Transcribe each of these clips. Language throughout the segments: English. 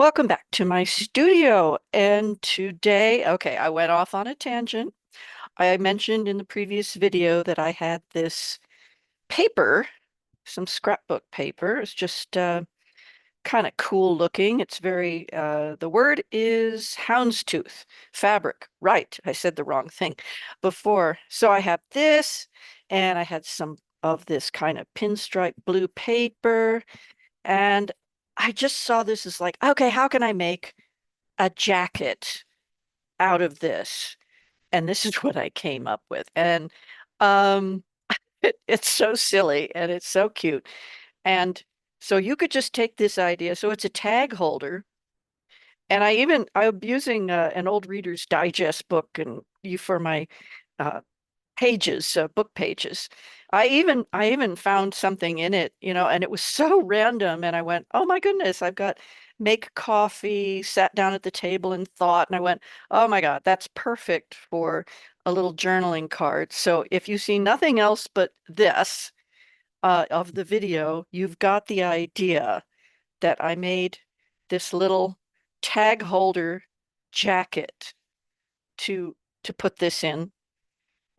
Welcome back to my studio. And today, okay, I went off on a tangent. I mentioned in the previous video that I had this paper, some scrapbook paper. It's just kind of cool looking. It's the word is houndstooth fabric. Right, I said the wrong thing before. So I have this, and I had some of this kind of pinstripe blue paper. And I just saw this as like, okay, how can I make a jacket out of this? And this is what I came up with. And um, it's so silly and it's so cute. And so you could just take this idea. So it's a tag holder. And I'm using an old Reader's Digest book and you for my uh, pages, book pages. I even found something in it, and it was so random. And I went, oh my goodness, I've got make coffee, sat down at the table and thought, and I went, oh my God, that's perfect for a little journaling card. So if you see nothing else but this of the video, you've got the idea that I made this little tag holder jacket to to put this in,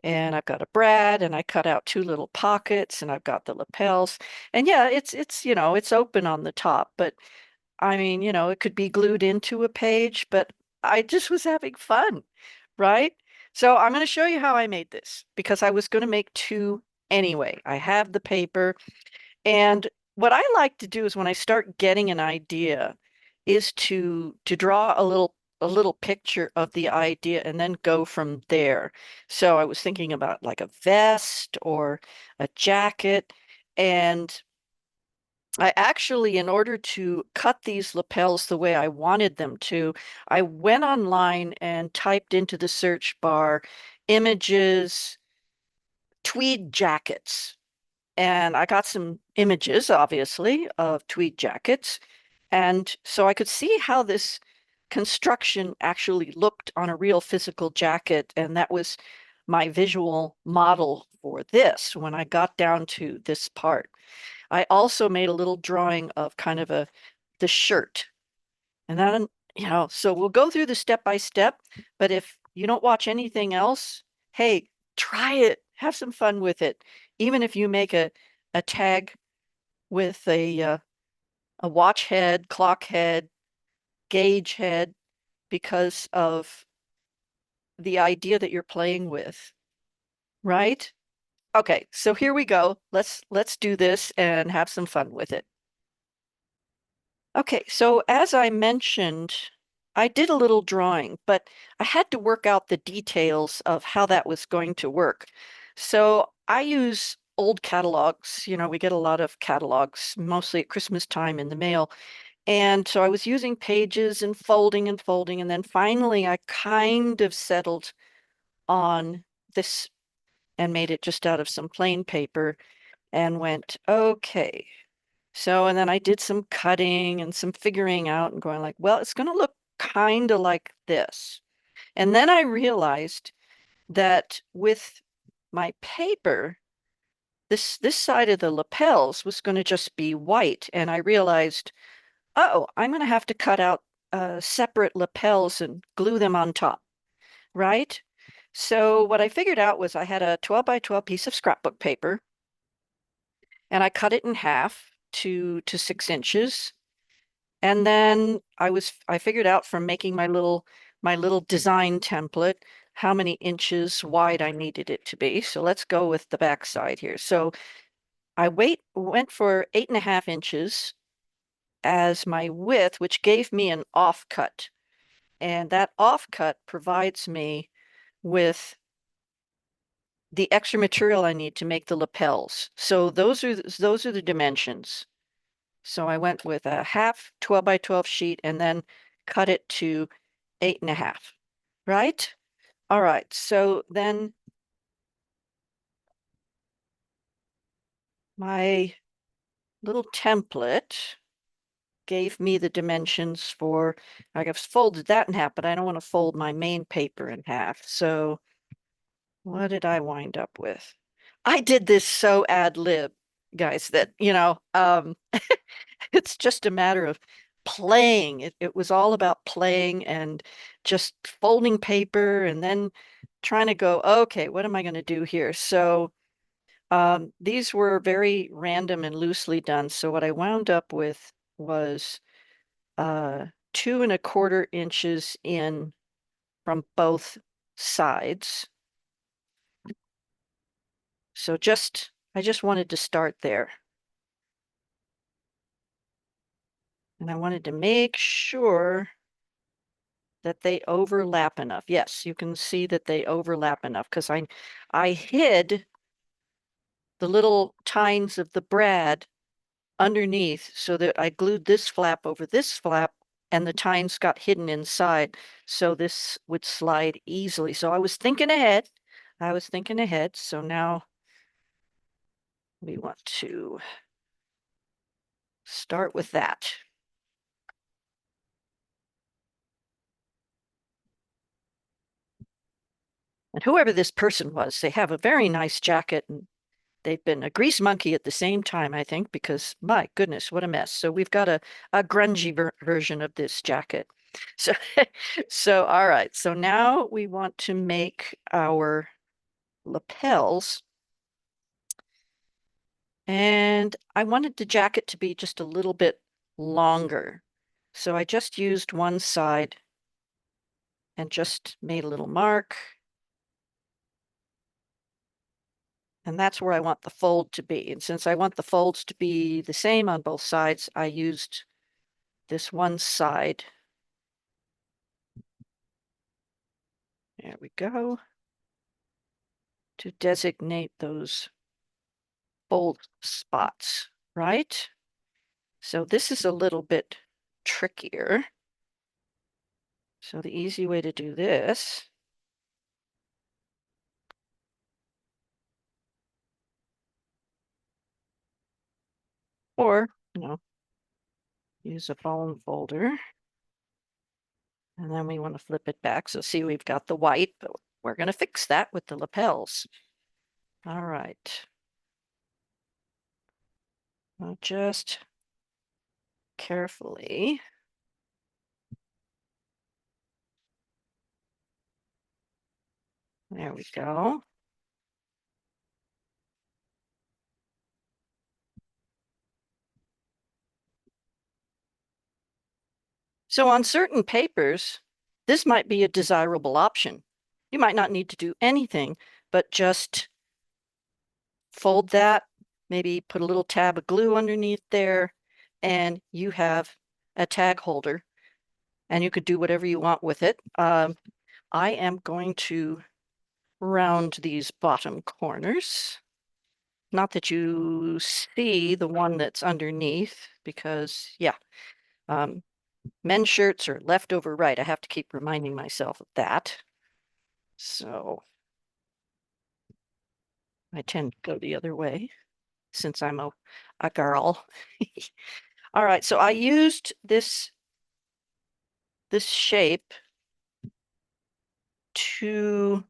and I've got a brad and I cut out two little pockets and I've got the lapels. And yeah, it's open on the top, but I mean, it could be glued into a page, but I just was having fun, right? So I'm going to show you how I made this because I was going to make two anyway. I have the paper, and what I like to do is when I start getting an idea is to draw a little picture of the idea and then go from there. So I was thinking about like a vest or a jacket. And I actually, in order to cut these lapels the way I wanted them to, I went online and typed into the search bar images, tweed jackets. And I got some images, obviously, of tweed jackets. And so I could see how this construction actually looked on a real physical jacket. And that was my visual model for this when I got down to this part. I also made a little drawing of kind of the shirt. And then, so we'll go through the step by step, but if you don't watch anything else, hey, try it. Have some fun with it. Even if you make a tag with a watch head, clock head, gauge head, because of the idea that you're playing with, right? Okay, so here we go. Let's do this and have some fun with it. Okay, so as I mentioned, I did a little drawing, but I had to work out the details of how that was going to work. So I use old catalogs. We get a lot of catalogs, mostly at Christmas time in the mail. And so I was using pages and folding, and then finally I kind of settled on this and made it just out of some plain paper and went, okay. So, and then I did some cutting and some figuring out and going like, well, it's going to look kind of like this. And then I realized that with my paper, this side of the lapels was going to just be white. And I realized, oh, I'm going to have to cut out separate lapels and glue them on top, right? So what I figured out was I had a 12 by 12 piece of scrapbook paper, and I cut it in half to 6 inches. And then I figured out from making my little design template how many inches wide I needed it to be. So let's go with the back side here. So went for 8.5 inches as my width, which gave me an offcut. And that offcut provides me with the extra material I need to make the lapels. So those are the dimensions. So I went with a half 12 by 12 sheet and then cut it to 8.5, right? All right, so then my little template gave me the dimensions for, I have folded that in half, but I don't want to fold my main paper in half. So what did I wind up with? I did this so ad lib, guys, that, it's just a matter of playing. It was all about playing and just folding paper and then trying to go, okay, what am I going to do here? So these were very random and loosely done. So what I wound up with was 2¼ inches in from both sides. So I just wanted to start there. And I wanted to make sure that they overlap enough. Yes, you can see that they overlap enough because I hid the little tines of the brad underneath so that I glued this flap over this flap and the tines got hidden inside. So this would slide easily. So I was thinking ahead. I was thinking ahead. So now we want to start with that. And whoever this person was, they have a very nice jacket and they've been a grease monkey at the same time, I think, because my goodness, what a mess. So we've got a grungy version of this jacket. So, so all right. So now we want to make our lapels. And I wanted the jacket to be just a little bit longer. So I just used one side and just made a little mark. And that's where I want the fold to be. And since I want the folds to be the same on both sides, I used this one side. There we go. To designate those fold spots, right? So this is a little bit trickier. So the easy way to do this or, use a bone folder. And then we want to flip it back. So see, we've got the white, but we're going to fix that with the lapels. All right. I'll just carefully. There we go. So on certain papers, this might be a desirable option. You might not need to do anything, but just fold that, maybe put a little tab of glue underneath there, and you have a tag holder, and you could do whatever you want with it. I am going to round these bottom corners. Not that you see the one that's underneath, because, yeah, men's shirts are left over right. I have to keep reminding myself of that. So I tend to go the other way since I'm a girl. All right, so I used this shape to,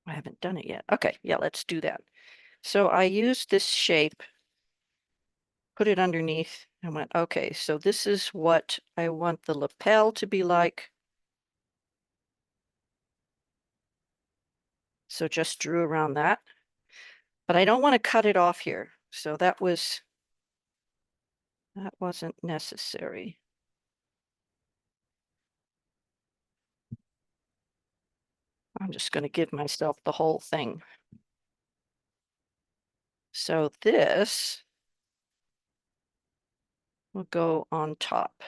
I haven't done it yet. Okay, yeah, let's do that. So I used this shape, put it underneath, and went, okay, so this is what I want the lapel to be like. So just drew around that. But I don't want to cut it off here. So that wasn't necessary. I'm just going to give myself the whole thing. So this will go on top.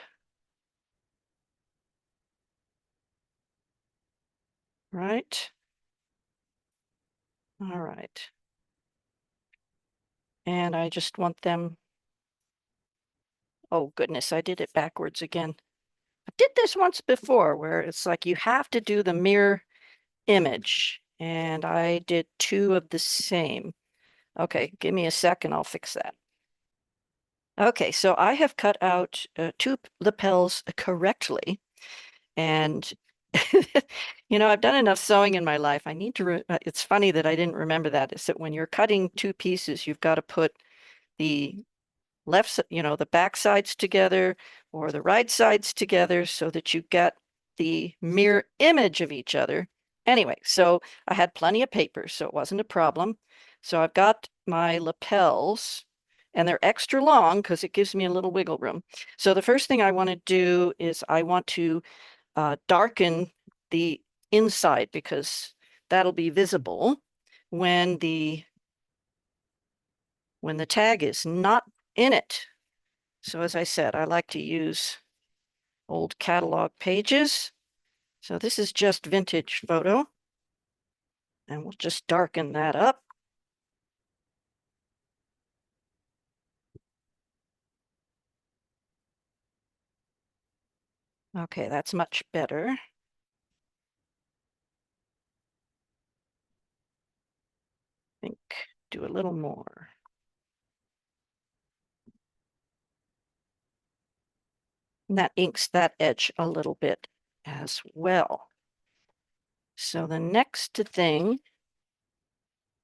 Right? All right. And I just want them, oh goodness, I did it backwards again. I did this once before where it's like you have to do the mirror image. And I did two of the same. Okay, give me a second, I'll fix that. Okay, so I have cut out two lapels correctly. And, I've done enough sewing in my life. I need to, it's funny that I didn't remember that, is that when you're cutting two pieces, you've got to put the the back sides together or the right sides together so that you get the mirror image of each other. Anyway, so I had plenty of paper, so it wasn't a problem. So I've got my lapels, and they're extra long because it gives me a little wiggle room. So the first thing I want to do is I want to darken the inside because that'll be visible when the tag is not in it. So as I said, I like to use old catalog pages. So this is just vintage photo, and we'll just darken that up. Okay, that's much better. I think do a little more. And that inks that edge a little bit as well. So the next thing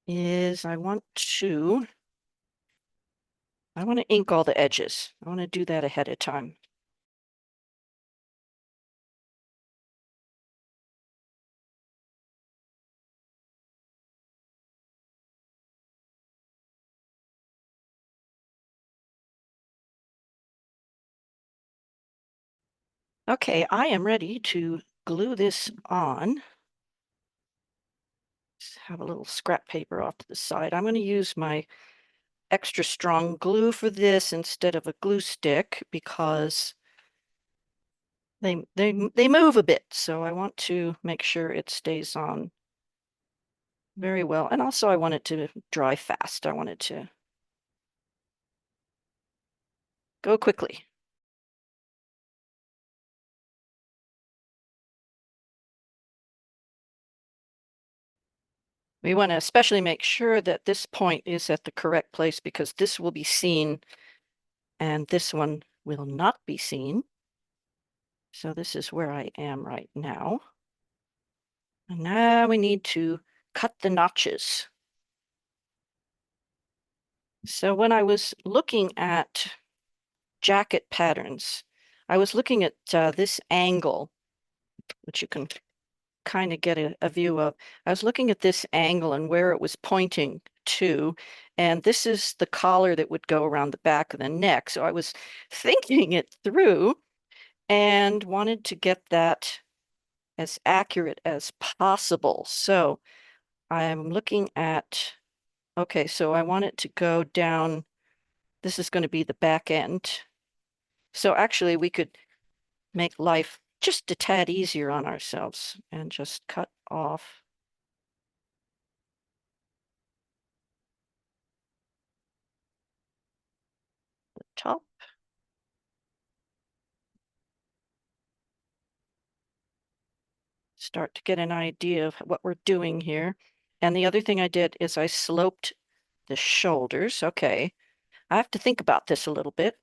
is I want to ink all the edges. I want to do that ahead of time. Okay, I am ready to glue this on. Just have a little scrap paper off to the side. I'm going to use my extra strong glue for this instead of a glue stick because they move a bit, so I want to make sure it stays on very well. And also I want it to dry fast. I want it to go quickly. We want to especially make sure that this point is at the correct place because this will be seen and this one will not be seen. So this is where I am right now. And now we need to cut the notches. So when I was looking at jacket patterns, I was looking at this angle, which you can kind of get a view of. I was looking at this angle and where it was pointing to, and this is the collar that would go around the back of the neck. So I was thinking it through and wanted to get that as accurate as possible. So I'm looking at, okay, so I want it to go down. This is going to be the back end. So actually we could make life just a tad easier on ourselves and just cut off the top. Start to get an idea of what we're doing here. And the other thing I did is I sloped the shoulders. Okay, I have to think about this a little bit.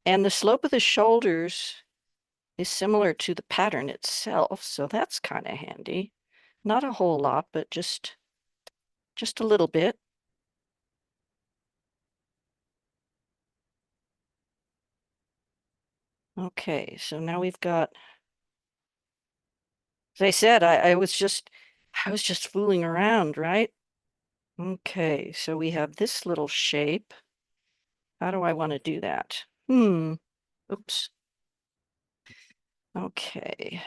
And the slope of the shoulders is similar to the pattern itself, so that's kind of handy. Not a whole lot, but just a little bit. Okay, so now we've got, as I said, I was just fooling around, right? Okay, so we have this little shape. How do I want to do that? Oops. Okay.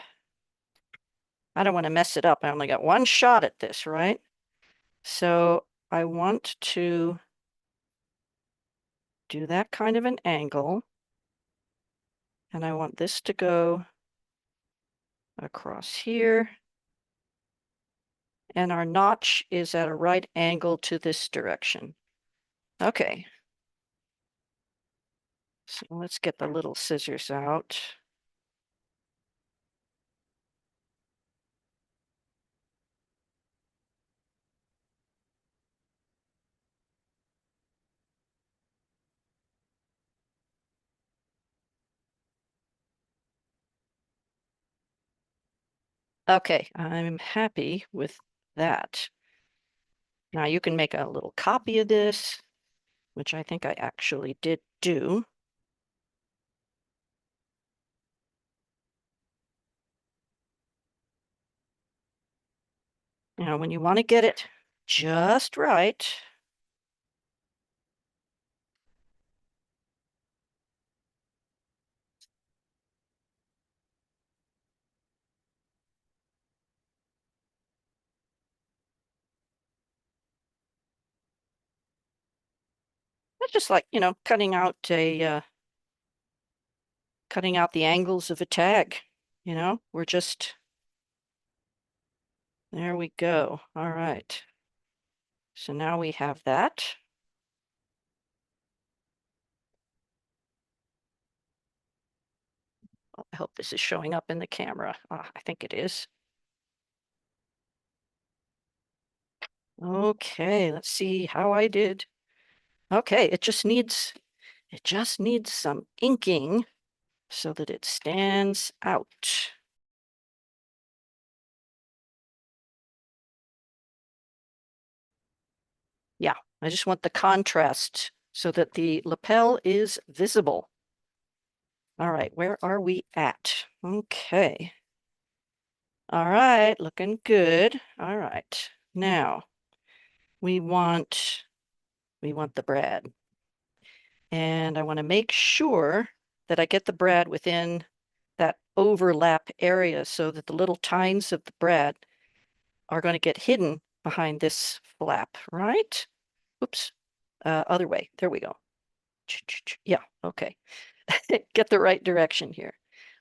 I don't want to mess it up. I only got one shot at this, right? So I want to do that kind of an angle. And I want this to go across here. And our notch is at a right angle to this direction. Okay. So let's get the little scissors out. Okay, I'm happy with that. Now you can make a little copy of this, which I think I actually did do. Now, when you want to get it just right, it's just like, cutting out the angles of a tag. We're just, there we go. All right. So now we have that. I hope this is showing up in the camera. I think it is. Okay, let's see how I did. Okay, it just needs some inking so that it stands out. Yeah, I just want the contrast so that the lapel is visible. All right, where are we at? Okay. All right, looking good. All right. Now we want the brad. And I want to make sure that I get the brad within that overlap area so that the little tines of the brad are going to get hidden behind this flap, right? Oops, other way. There we go. Yeah, okay. Get the right direction here.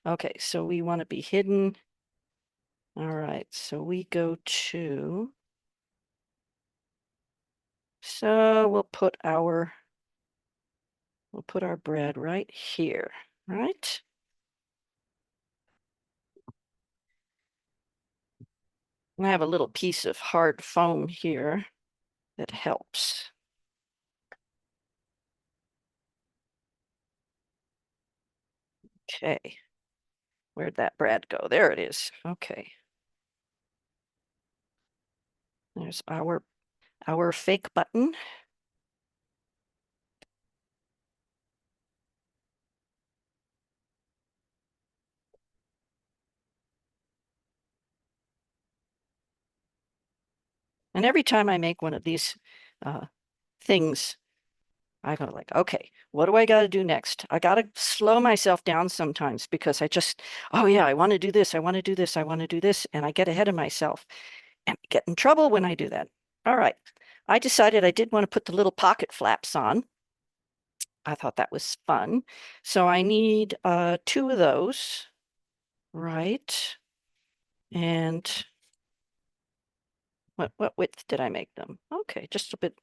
Okay, so we want to be hidden. All right, so we go to, so we'll put our bread right here, right? And I have a little piece of hard foam here that helps. Okay, where'd that brad go? There it is. Okay. There's our fake button. And every time I make one of these things, I go like, okay, what do I got to do next? I got to slow myself down sometimes because oh yeah, I want to do this. I want to do this. I want to do this. And I get ahead of myself and get in trouble when I do that. All right. I decided I did want to put the little pocket flaps on. I thought that was fun. So I need two of those, right? And what width did I make them? Okay, just a bit.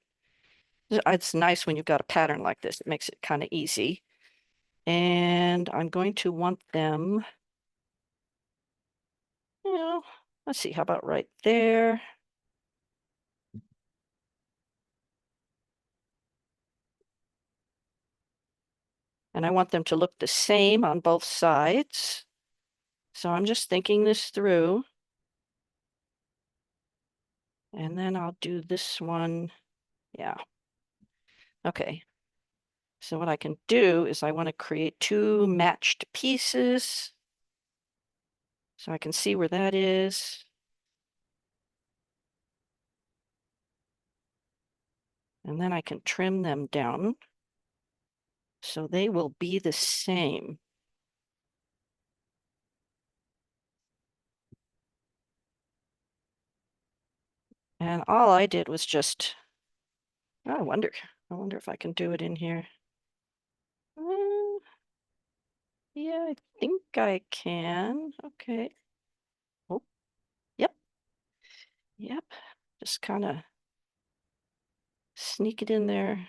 It's nice when you've got a pattern like this. It makes it kind of easy. And I'm going to want them, let's see, how about right there? And I want them to look the same on both sides. So I'm just thinking this through. And then I'll do this one. Yeah. Okay. So what I can do is I want to create two matched pieces. So I can see where that is. And then I can trim them down so they will be the same. And all I did was just, I wonder if I can do it in here. Yeah, I think I can. Okay. Oh, yep. Yep. Just kind of sneak it in there.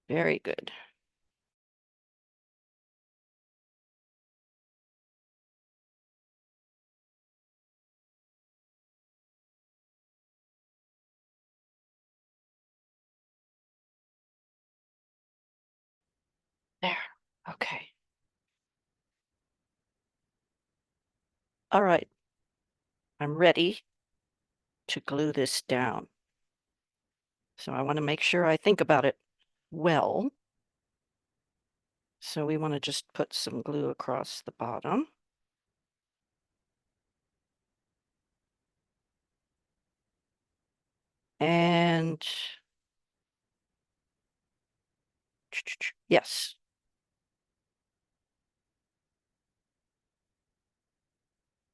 Very good. There. Okay. All right. I'm ready to glue this down. So I want to make sure I think about it well. So we want to just put some glue across the bottom. And yes,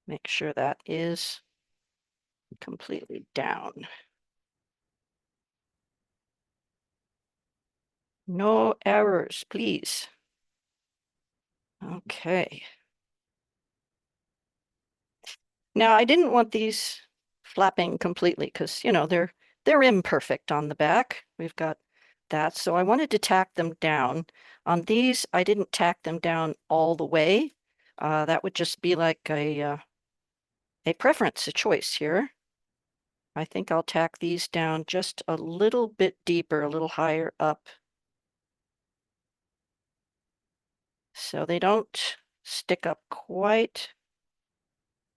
make sure that is completely down. No errors, please. Okay. Now I didn't want these flapping completely because, they're imperfect on the back. We've got that. So I wanted to tack them down. On these, I didn't tack them down all the way. That would just be like a preference, a choice here. I think I'll tack these down just a little bit deeper, a little higher up, so they don't stick up quite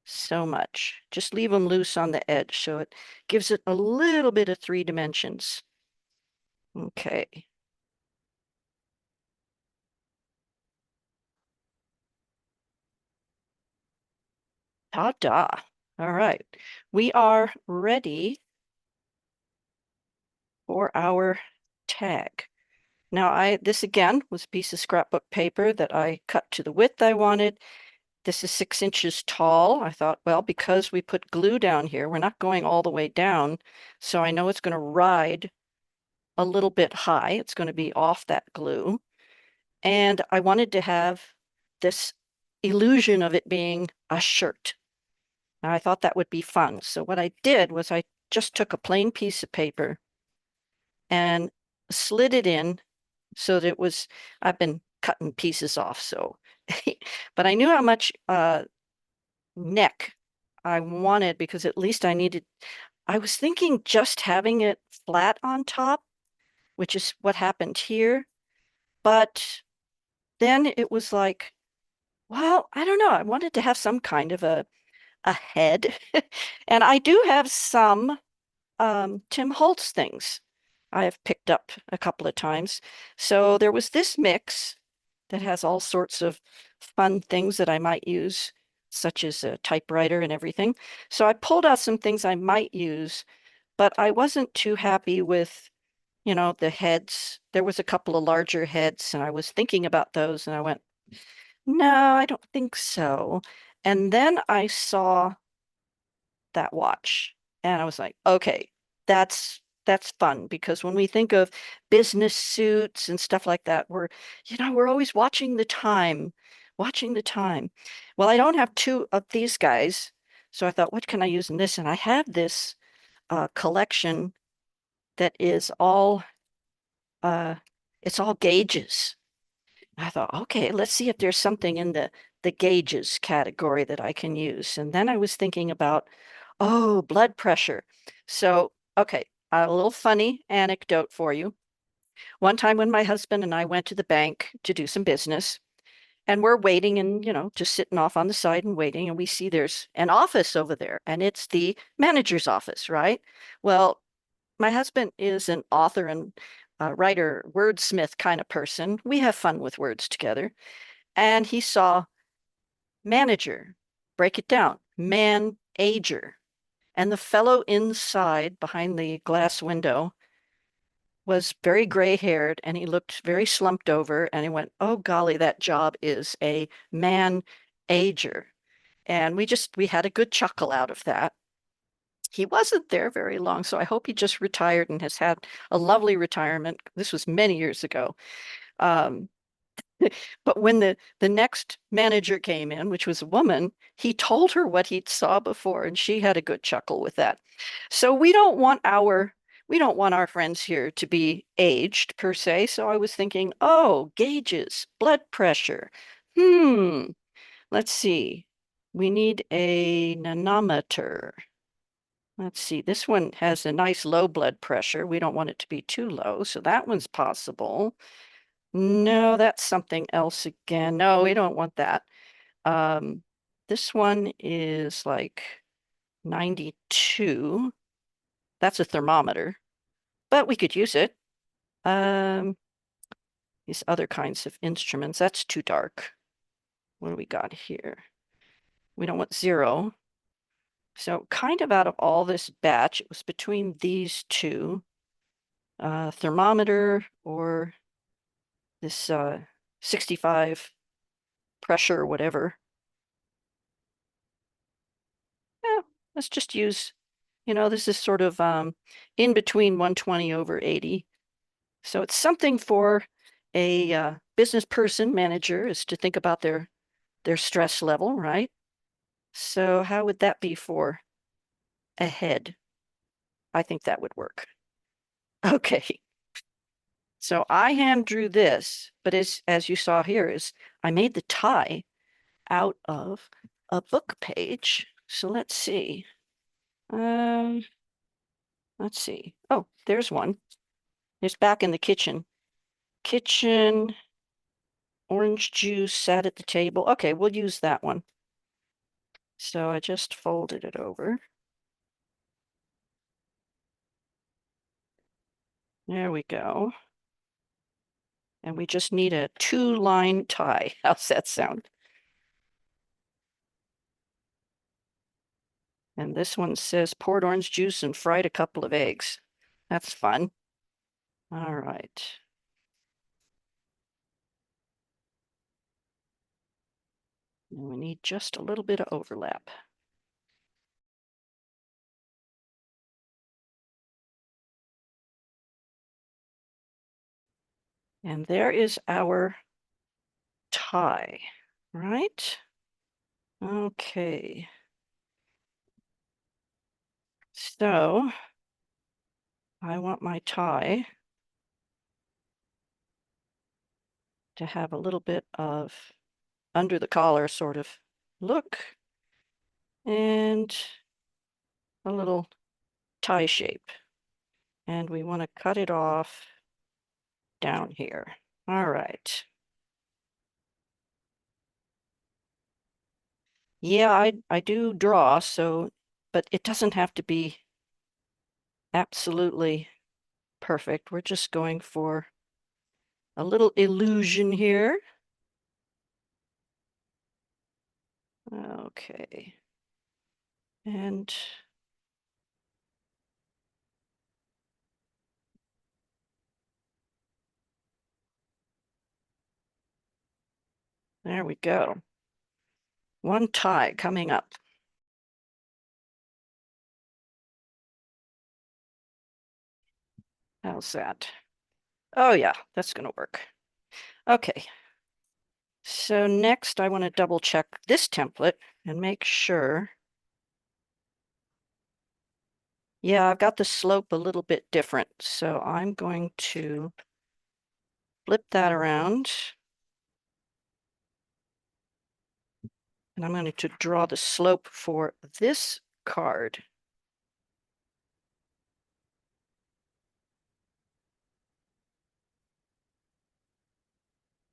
so much. Just leave them loose on the edge so it gives it a little bit of 3 dimensions. Okay. Ta-da. All right. We are ready for our tag. Now this again was a piece of scrapbook paper that I cut to the width I wanted. This is 6 inches tall. I thought, well, because we put glue down here, we're not going all the way down. So I know it's going to ride a little bit high. It's going to be off that glue. And I wanted to have this illusion of it being a shirt. Now I thought that would be fun. So what I did was I just took a plain piece of paper and slid it in so that I've been cutting pieces off. So, but I knew how much neck I wanted because at least I was thinking just having it flat on top, which is what happened here. But then it was like, well, I don't know. I wanted to have some kind of a head. And I do have some Tim Holtz things I have picked up a couple of times. So there was this mix that has all sorts of fun things that I might use, such as a typewriter and everything. So I pulled out some things I might use, but I wasn't too happy with, the heads. There was a couple of larger heads, and I was thinking about those, and I went, no, I don't think so. And then I saw that watch. And I was like, okay, that's fun because when we think of business suits and stuff like that, we're always watching the time. Well, I don't have two of these guys, so I thought, what can I use in this? And I have this collection that is all it's all gauges. I thought, okay, let's see if there's something in the gauges category that I can use. And then I was thinking about, oh, blood pressure. So, okay, a little funny anecdote for you. One time when my husband and I went to the bank to do some business, and we're waiting and, just sitting off on the side and waiting, and we see there's an office over there, and it's the manager's office, right? Well, my husband is an author and writer, wordsmith kind of person. We have fun with words together. And he saw manager, break it down, man-ager. And the fellow inside behind the glass window was very gray-haired and he looked very slumped over and he went, oh golly, that job is a man-ager. And we had a good chuckle out of that. He wasn't there very long, so I hope he just retired and has had a lovely retirement. This was many years ago. Um, but when the next manager came in, which was a woman, he told her what he'd saw before, and she had a good chuckle with that. So we don't want our friends here to be aged per se. So I was thinking, oh, gauges, blood pressure. Hmm, let's see. We need a nanometer. Let's see, this one has a nice low blood pressure. We don't want it to be too low, so that one's possible. No, that's something else again. No, we don't want that. Um, this one is like 92. That's a thermometer, but we could use it. Um, these other kinds of instruments. That's too dark. What do we got here? We don't want 0. So kind of out of all this batch, it was between these two, thermometer or this 65 pressure or whatever. Yeah, let's just use, this is sort of in between 120 over 80. So it's something for a business person, manager, is to think about their stress level, right? So how would that be for a head? I think that would work. Okay. So I hand drew this, but as you saw here is I made the tie out of a book page. So let's see. Let's see. Oh, there's one. There's back in the kitchen. Kitchen, orange juice sat at the table. Okay, we'll use that one. So I just folded it over. There we go. And we just need a 2-line tie. How's that sound? And this one says poured orange juice and fried a couple of eggs. That's fun. All right. And we need just a little bit of overlap. And there is our tie, right? Okay. So I want my tie to have a little bit of under the collar sort of look and a little tie shape. And we want to cut it off down here. All right. Yeah, I do draw, so, but it doesn't have to be absolutely perfect. We're just going for a little illusion here. Okay. And there we go. One tie coming up. How's that? Oh yeah, that's gonna work. Okay. So next I want to double check this template and make sure. Yeah, I've got the slope a little bit different. So I'm going to flip that around. And I'm going to draw the slope for this card.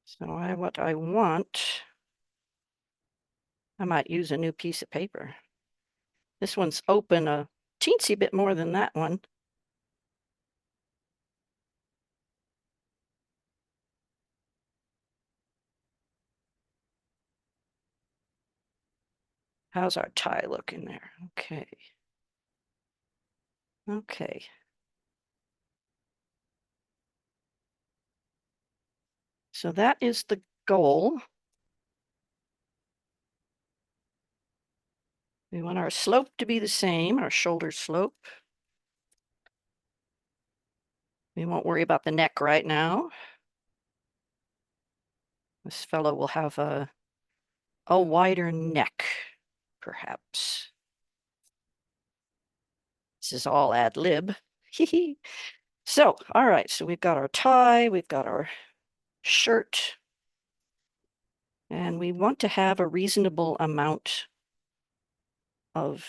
So what I want, I might use a new piece of paper. This one's open a teensy bit more than that one. How's our tie looking there? Okay. Okay. So that is the goal. We want our slope to be the same, our shoulder slope. We won't worry about the neck right now. This fellow will have a wider neck, perhaps. This is all ad lib. So, all right, so we've got our tie, we've got our shirt, and we want to have a reasonable amount of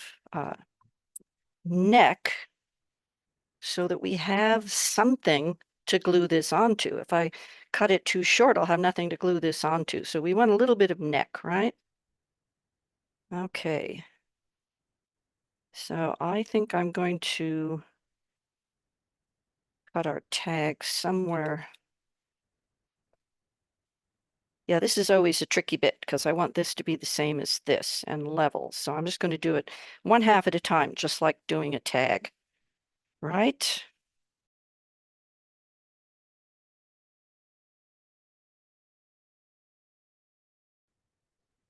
neck so that we have something to glue this onto. If I cut it too short, I'll have nothing to glue this onto. So we want a little bit of neck, right? Okay. So I think I'm going to cut our tag somewhere Yeah, this is always a tricky bit because I want this to be the same as this and level. So I'm just going to do it one half at a time, just like doing a tag, right?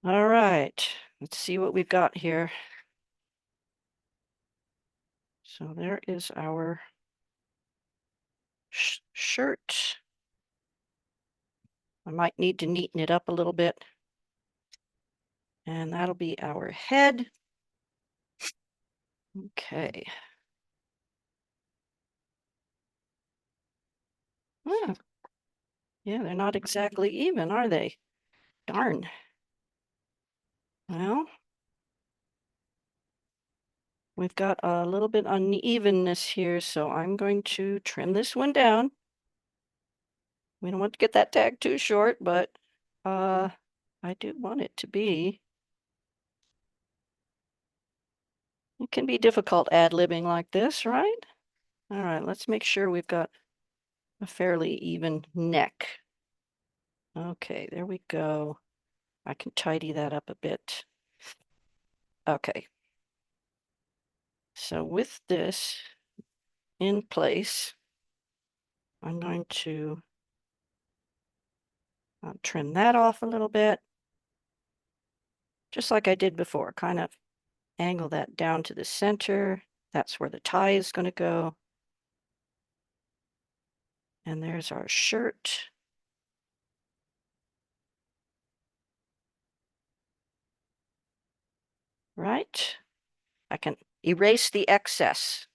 All right, let's see what we've got here. So there is our shirt. I might need to neaten it up a little bit. And that'll be our head. Okay. Ah, yeah, they're not exactly even, are they? Darn. Well, we've got a little bit unevenness here, so I'm going to trim this one down. We don't want to get that tag too short, but I do want it to be. It can be difficult ad-libbing like this, right? All right, let's make sure we've got a fairly even neck. Okay, there we go. I can tidy that up a bit. Okay. So with this in place, I'm going to trim that off a little bit, just like I did before, kind of angle that down to the center. That's where the tie is going to go. And there's our shirt. Right? I can erase the excess.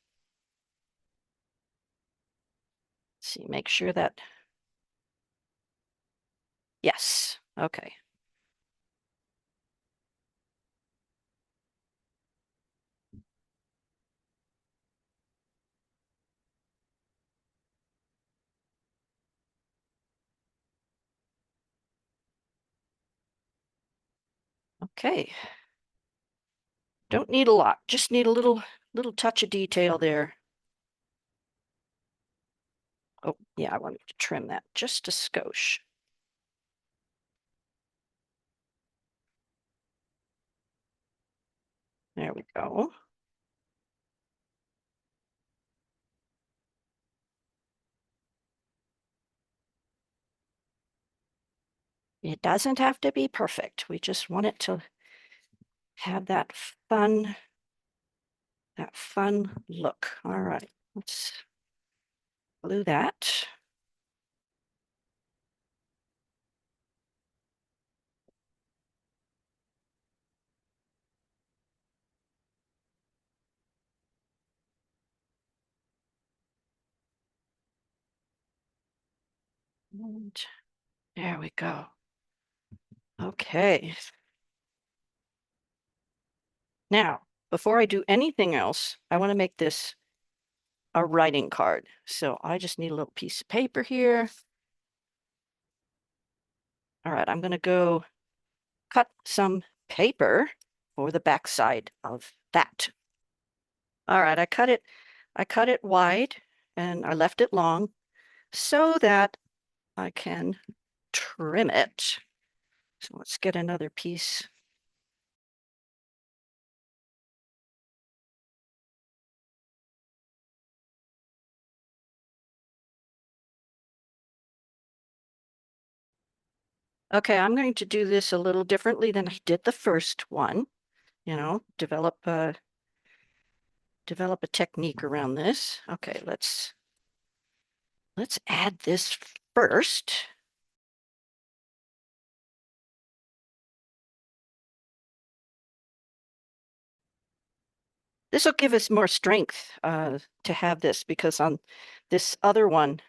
Let's see, make sure that, yes, okay. Okay. Don't need a lot, just need a little touch of detail there. Oh, yeah, I wanted to trim that just a skosh. There we go. It doesn't have to be perfect. We just want it to have that fun look. All right, let's glue that. And there we go. Okay. Now, before I do anything else, I want to make this a writing card. So I just need a little piece of paper here. All right, I'm going to go cut some paper for the backside of that. All right, I cut it wide and I left it long so that I can trim it. So let's get another piece. Okay, I'm going to do this a little differently than I did the first one. You know, develop a technique around this. Okay, let's add this first. This will give us more strength to have this because on this other one,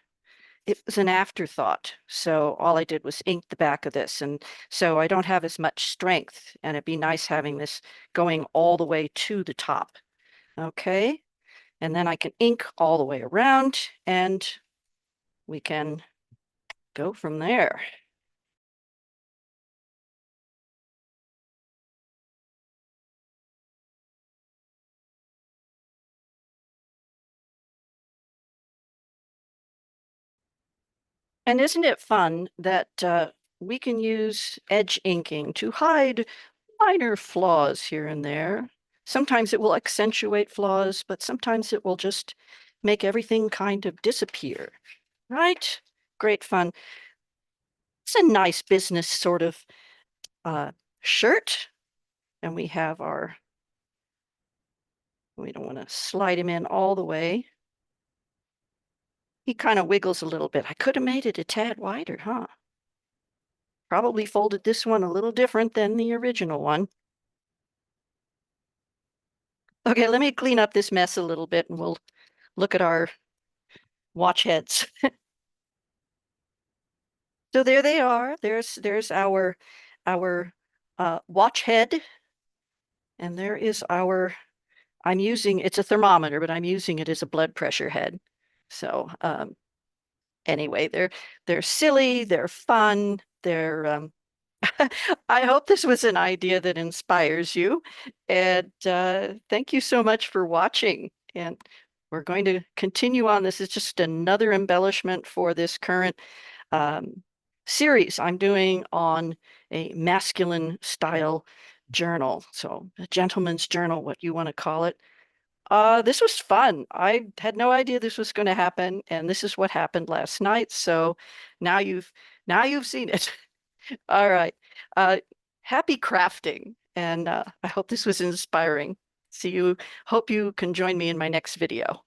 it was an afterthought. So all I did was ink the back of this. And so I don't have as much strength. And it'd be nice having this going all the way to the top. Okay. And then I can ink all the way around and we can go from there. And isn't it fun that we can use edge inking to hide minor flaws here and there. Sometimes it will accentuate flaws, but sometimes it will just make everything kind of disappear, right? Great fun. It's a nice business sort of uh, shirt. And we have we don't want to slide him in all the way. He kind of wiggles a little bit. I could have made it a tad wider, huh? Probably folded this one a little different than the original one. Okay, let me clean up this mess a little bit and we'll look at our watch heads. So there they are. There's our watch head, and there is our I'm using it's a thermometer, but I'm using it as a blood pressure head. So anyway, they're silly, they're fun, they're I hope this was an idea that inspires you. And thank you so much for watching. And we're going to continue on. This is just another embellishment for this current um, series I'm doing on a masculine style journal. So a gentleman's journal, what you want to call it. This was fun. I had no idea this was going to happen, and this is what happened last night. So now you've seen it. All right. Uh, happy crafting, and I hope this was inspiring. See you. Hope you can join me in my next video.